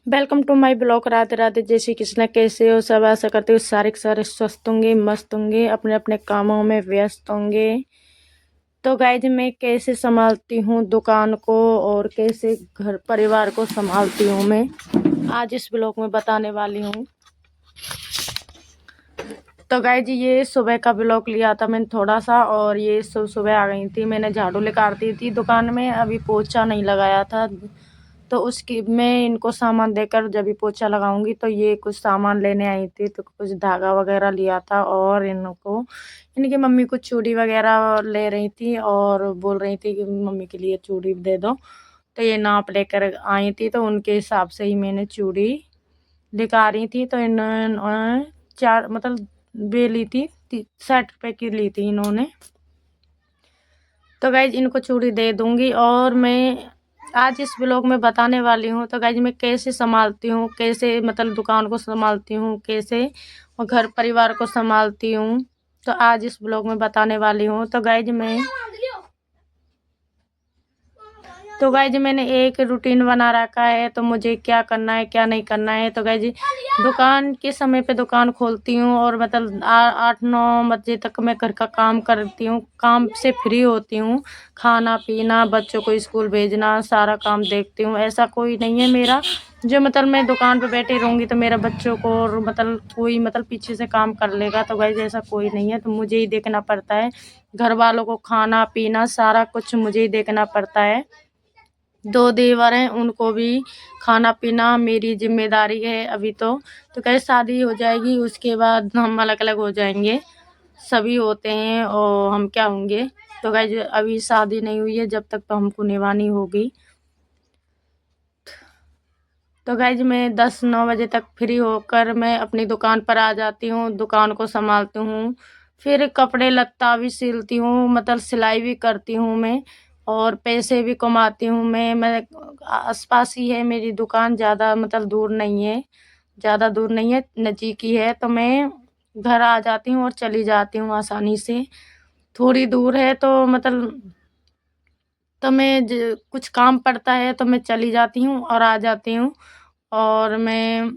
Welcome to my blog. Radhe Radhe, जय श्री कृष्ण। कैसे हो सब? आशा करते हो सारे के सारे स्वस्थ होंगे, मस्त होंगे, अपने अपने कामों में व्यस्त होंगे। तो गाइज, मैं कैसे संभालती हूँ दुकान को और कैसे घर परिवार को संभालती हूँ, मैं आज इस ब्लॉग में बताने वाली हूँ। तो गाइज, ये सुबह का ब्लॉग लिया था मैंने थोड़ा सा, और ये सुबह आ गई थी। मैंने झाड़ू लेकर दी थी दुकान में, अभी पोछा नहीं लगाया था, तो उसकी मैं इनको सामान देकर जब भी पोछा लगाऊंगी। तो ये कुछ सामान लेने आई थी, तो कुछ धागा वगैरह लिया था, और इनको इनकी मम्मी कुछ चूड़ी वगैरह ले रही थी और बोल रही थी कि मम्मी के लिए चूड़ी दे दो। तो ये नाप लेकर आई थी, तो उनके हिसाब से ही मैंने चूड़ी दिखा रही थी। तो इन्होंने चार मतलब वे ली थी 60 रुपए की ली थी इन्होंने। तो गाइज, इनको चूड़ी दे दूंगी, और मैं आज इस ब्लॉग में बताने वाली हूँ। तो गाइज, मैं कैसे संभालती हूँ, कैसे मतलब दुकान को संभालती हूँ, कैसे और घर परिवार को संभालती हूँ, तो आज इस ब्लॉग में बताने वाली हूँ। तो गाइज, मैंने एक रूटीन बना रखा है, तो मुझे क्या करना है क्या नहीं करना है। तो गाइज, दुकान के समय पे दुकान खोलती हूँ, और मतलब 8-9 बजे तक मैं घर का काम करती हूँ, काम से फ्री होती हूँ। खाना पीना, बच्चों को स्कूल भेजना, सारा काम देखती हूँ। ऐसा कोई नहीं है मेरा जो मतलब मैं दुकान पे बैठी रहूँगी तो मेरा बच्चों को और मतलब कोई मतलब पीछे से काम कर लेगा। तो गाइज, ऐसा कोई नहीं है, तो मुझे ही देखना पड़ता है। घर वालों को खाना पीना सारा कुछ मुझे ही देखना पड़ता है। 2 देवर हैं, उनको भी खाना पीना मेरी जिम्मेदारी है अभी तो कहीं शादी हो जाएगी उसके बाद हम अलग अलग हो जाएंगे। सभी होते हैं और हम क्या होंगे। तो गाइज, अभी शादी नहीं हुई है, जब तक तो हमको निभानी होगी। तो गाइज, मैं 10-9 बजे तक फ्री होकर मैं अपनी दुकान पर आ जाती हूँ, दुकान को संभालती हूँ। फिर कपड़े लत्ता भी सिलती हूँ, मतलब सिलाई भी करती हूँ मैं, और पैसे भी कमाती हूँ मैं आसपास ही है मेरी दुकान, ज़्यादा मतलब दूर नहीं है, ज़्यादा दूर नहीं है, नज़दीक ही है। तो मैं घर आ जाती हूँ और चली जाती हूँ आसानी से। थोड़ी दूर है तो मतलब तो मैं कुछ काम पड़ता है तो मैं चली जाती हूँ और आ जाती हूँ। और मैं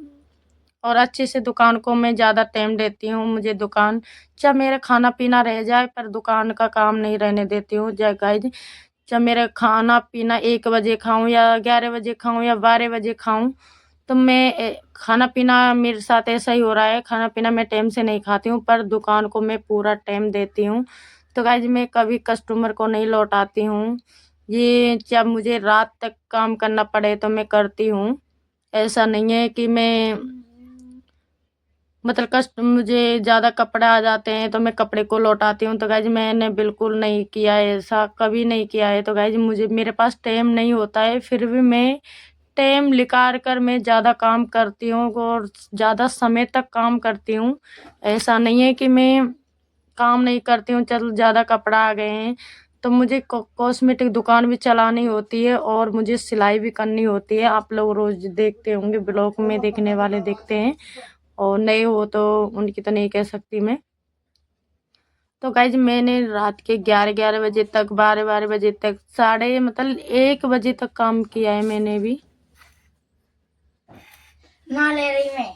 और अच्छे से दुकान को मैं ज़्यादा टाइम देती हूँ। मुझे दुकान चाहे मेरा खाना पीना रह जाए, पर दुकान का काम नहीं रहने देती हूँ। जय गाइज, चाहे मेरा खाना पीना 1 बजे खाऊं या 11 बजे खाऊं या 12 बजे खाऊं, तो मैं खाना पीना मेरे साथ ऐसा ही हो रहा है। खाना पीना मैं टाइम से नहीं खाती हूँ, पर दुकान को मैं पूरा टाइम देती हूँ। तो गाइज, मैं कभी कस्टमर को नहीं लौटाती हूँ। ये जब मुझे रात तक काम करना पड़े तो मैं करती हूँ। ऐसा नहीं है कि मैं मतलब मुझे ज़्यादा कपड़े आ जाते हैं तो मैं कपड़े को लौटाती हूँ। तो गाइज, मैंने बिल्कुल नहीं किया है, ऐसा कभी नहीं किया है। तो गाइज, मेरे पास टाइम नहीं होता है, फिर भी मैं टाइम निकाल कर मैं ज़्यादा काम करती हूँ और ज़्यादा समय तक काम करती हूँ। ऐसा नहीं है कि मैं काम नहीं करती हूँ, चल ज़्यादा कपड़ा आ गए हैं तो मुझे कॉस्मेटिक दुकान भी चलानी होती है और मुझे सिलाई भी करनी होती है। आप लोग रोज़ देखते होंगे, ब्लॉग में देखने वाले देखते हैं, और नए हो तो उनकी तो नहीं कह सकती मैं। तो गाइज, मैंने रात के 11-11 बजे तक, 12-12 बजे तक, साढ़े मतलब 1 बजे तक काम किया है मैंने भी। ना ले रही मैं।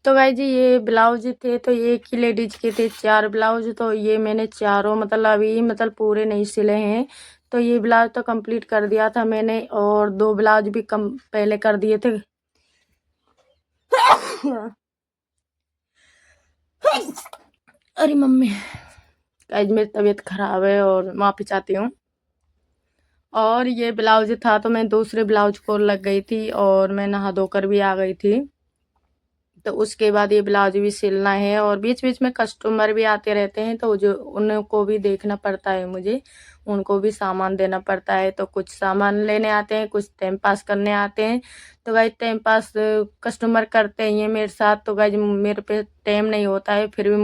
तो गाइज, ये ब्लाउज थे तो एक ही लेडीज के थे 4 ब्लाउज, तो ये मैंने चारों मतलब अभी मतलब पूरे नहीं सिले हैं। तो ये ब्लाउज तो कंप्लीट कर दिया था मैंने, और 2 ब्लाउज भी कम पहले कर दिए थे। अरे मम्मी, गाइज मेरी तबीयत खराब है और माफी चाहती हूँ। और ये ब्लाउज था तो मैं दूसरे ब्लाउज को लग गई थी, और मैं नहा धोकर भी आ गई थी। तो उसके बाद ये ब्लाउज भी सिलना है, और बीच बीच में कस्टमर भी आते रहते हैं तो जो उनको भी देखना पड़ता है मुझे, उनको भी सामान देना पड़ता है। तो कुछ सामान लेने आते हैं, कुछ टाइम पास करने आते हैं। तो गाइज, टाइम पास कस्टमर करते ही हैं मेरे साथ, तो गाइज मेरे पे टाइम नहीं होता है। फिर भी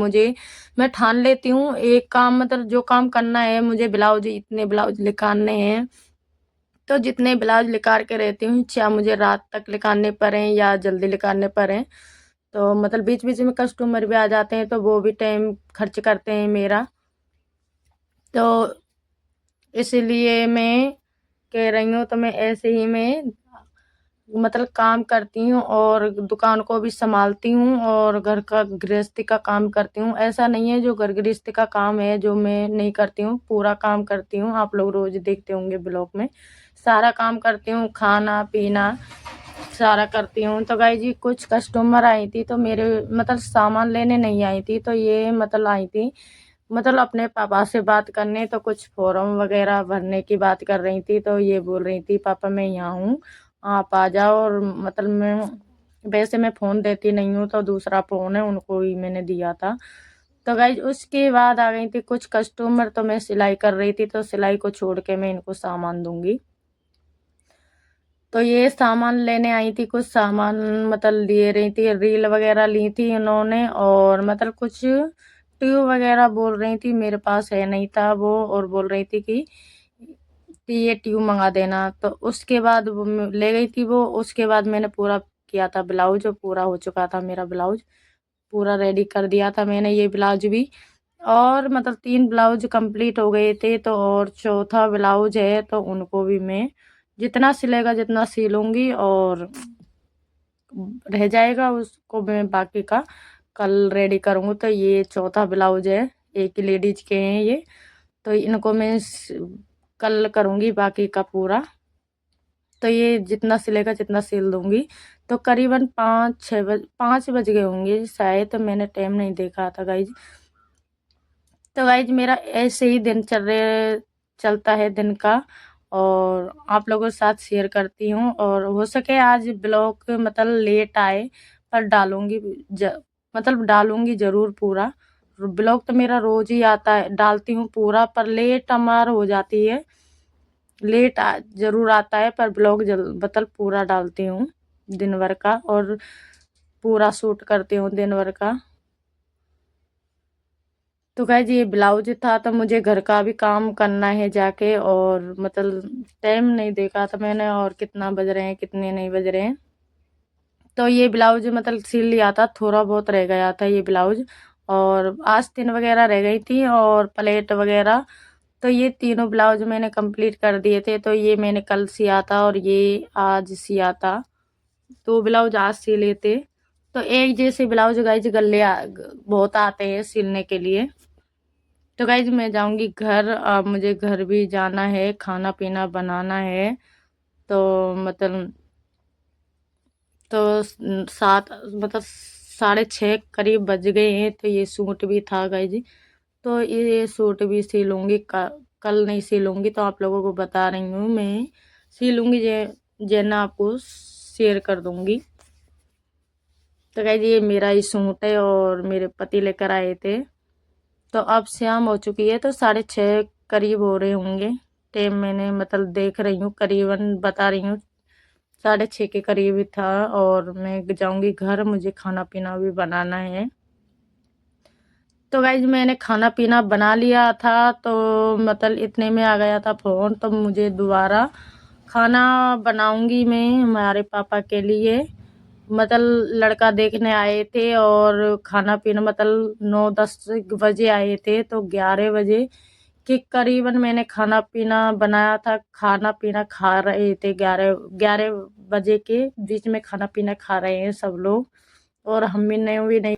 मैं ठान लेती हूँ एक काम, मतलब जो काम करना है मुझे, ब्लाउज इतने ब्लाउज निकालने हैं तो जितने ब्लाउज निकाल के रहती हूँ, चाहे मुझे रात तक निकालने पड़े या जल्दी निकालने पड़े। तो मतलब बीच बीच में कस्टमर भी आ जाते हैं तो वो भी टाइम खर्च करते हैं मेरा। तो इसलिए मैं कह रही हूँ, तो मैं ऐसे ही मैं मतलब काम करती हूँ और दुकान को भी संभालती हूँ और घर का गृहस्थी का काम करती हूँ। ऐसा नहीं है जो घर गृहस्थी का काम है जो मैं नहीं करती हूँ, पूरा काम करती हूँ। आप लोग रोज़ देखते होंगे ब्लॉग में, सारा काम करती हूँ, खाना-पीना सारा करती हूँ। तो गाइस जी कुछ कस्टमर आई थी तो मेरे मतलब सामान लेने नहीं आई थी, तो ये मतलब आई थी मतलब अपने पापा से बात करने, तो कुछ फॉर्म वगैरह भरने की बात कर रही थी। तो ये बोल रही थी पापा मैं यहाँ हूँ, आप आ जाओ। और मतलब वैसे मैं फ़ोन देती नहीं हूँ, तो दूसरा फ़ोन है उनको ही मैंने दिया था। तो गाइस उसके बाद आ गई थी कुछ कस्टमर, तो मैं सिलाई कर रही थी, तो सिलाई को छोड़ के मैं इनको सामान दूंगी। तो ये सामान लेने आई थी, कुछ सामान मतलब लिए रही थी, रील वगैरह ली थी इन्होंने, और मतलब कुछ ट्यूब वगैरह बोल रही थी, मेरे पास है नहीं था वो, और बोल रही थी कि ये ट्यूब मंगा देना। तो उसके बाद वो ले गई थी वो। उसके बाद मैंने पूरा किया था ब्लाउज, पूरा हो चुका था मेरा ब्लाउज, पूरा रेडी कर दिया था मैंने ये ब्लाउज भी। और मतलब 3 ब्लाउज कंप्लीट हो गए थे, तो और चौथा ब्लाउज है, तो उनको भी मैं जितना सिलेगा जितना सिलूंगी, और रह जाएगा उसको मैं बाकी का कल रेडी करूँगी। तो ये चौथा ब्लाउज है, एक लेडीज के हैं ये, तो इनको मैं कल करूँगी बाकी का पूरा। तो ये जितना सिलेगा जितना सिल दूंगी। तो करीबन 5 बज गए होंगे शायद, तो मैंने टाइम नहीं देखा था गाइज। तो गाइज मेरा ऐसे ही दिन चलता है दिन का, और आप लोगों के साथ शेयर करती हूँ। और हो सके आज ब्लॉग मतलब लेट आए, पर डालूंगी मतलब डालूंगी ज़रूर पूरा। ब्लॉग तो मेरा रोज ही आता है, डालती हूँ पूरा, पर लेट हमार हो जाती है, लेट ज़रूर आता है, पर ब्लॉग मतलब पूरा डालती हूँ दिन भर का, और पूरा शूट करती हूँ दिन भर का। तो गाइस ये ब्लाउज था, तो मुझे घर का भी काम करना है जाके, और मतलब टाइम नहीं देखा था मैंने, और कितना बज रहे हैं कितने नहीं बज रहे हैं। तो ये ब्लाउज मतलब सिल लिया था, थोड़ा बहुत रह गया था ये ब्लाउज, और आस्तीन वगैरह रह गई थी, और प्लेट वगैरह। तो ये तीनों ब्लाउज मैंने कंप्लीट कर दिए थे। तो ये मैंने कल सिया था, और ये आज सिया था, तो ब्लाउज आज सिल लेते। तो एक जैसे ब्लाउज गाइज गले बहुत आते हैं सिलने के लिए। तो गाइज मैं जाऊंगी घर, अब मुझे घर भी जाना है, खाना पीना बनाना है। तो मतलब तो 7 मतलब 6:30 करीब बज गए हैं। तो ये सूट भी था गाइज, तो ये सूट भी सिलूंगी, कल नहीं सिलूंगी, तो आप लोगों को बता रही हूँ मैं सिलूंगी, जे ना आपको शेयर कर दूंगी। तो गाइज ये मेरा ही सूट है, और मेरे पति लेकर आए थे। तो अब शाम हो चुकी है, तो 6:30 करीब हो रहे होंगे। टाइम मैंने मतलब देख रही हूँ, करीबन बता रही हूँ 6:30 के करीब था। और मैं जाऊंगी घर, मुझे खाना पीना भी बनाना है। तो गाइज मैंने खाना पीना बना लिया था, तो मतलब इतने में आ गया था फ़ोन। तो मुझे दोबारा खाना बनाऊंगी मैं हमारे पापा के लिए, मतलब लड़का देखने आए थे, और खाना पीना मतलब 9-10 बजे आए थे, तो 11 बजे के करीबन मैंने खाना पीना बनाया था। खाना पीना खा रहे थे, 11 बजे के बीच में खाना पीना खा रहे हैं सब लोग, और हम भी नहीं